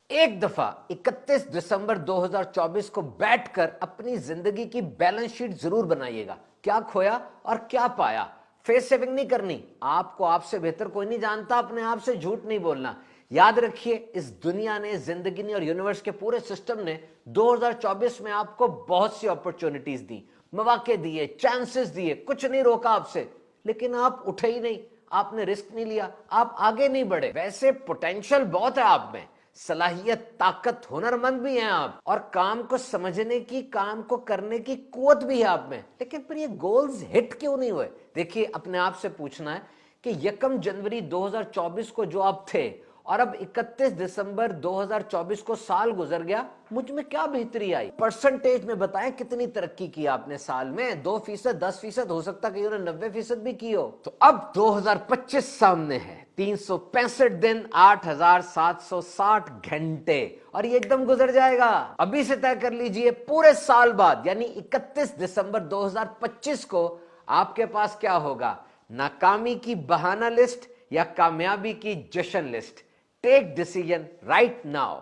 ایک دفعہ 31 دسمبر 2024 کو بیٹھ کر اپنی زندگی کی بیلنس شیٹ ضرور بنائیے گا. کیا کھویا اور کیا پایا. فیس سیونگ نہیں کرنی. آپ کو آپ سے بہتر کوئی نہیں جانتا. اپنے آپ سے جھوٹ نہیں بولنا. یاد رکھیے اس دنیا نے، زندگی نے اور یونیورس کے پورے سسٹم نے 2024 میں آپ کو بہت سی اپرچونٹیز دی، مواقع دیے، چانسز دیے، کچھ نہیں روکا آپ سے، لیکن آپ اٹھے ہی نہیں. آپ نے رسک نہیں لیا، آپ آگے نہیں بڑھے. ویسے پوٹینشل بہت ہے آپ میں، صلاحیت، طاقت، ہنرمند بھی ہیں آپ، اور کام کو سمجھنے کی، کام کو کرنے کی قوت بھی ہے آپ میں. لیکن پھر یہ گولز ہٹ کیوں نہیں ہوئے؟ دیکھیے اپنے آپ سے پوچھنا ہے کہ 1 جنوری 2024 کو جو آپ تھے اور اب 31 دسمبر 2024 کو سال گزر گیا، مجھ میں کیا بہتری آئی؟ پرسنٹیج میں بتائیں کتنی ترقی کی آپ نے سال میں. 2%، 10%، ہو سکتا کہ 90% بھی کی ہو. تو اب 2025 سامنے ہے، 365 دن، 8760 گھنٹے، اور یہ ایک دم گزر جائے گا. ابھی سے طے کر لیجئے پورے سال بعد یعنی 31 دسمبر 2025 کو آپ کے پاس کیا ہوگا؟ ناکامی کی بہانہ لسٹ یا کامیابی کی جشن لسٹ؟ ٹیک ڈیسیژن رائٹ ناؤ.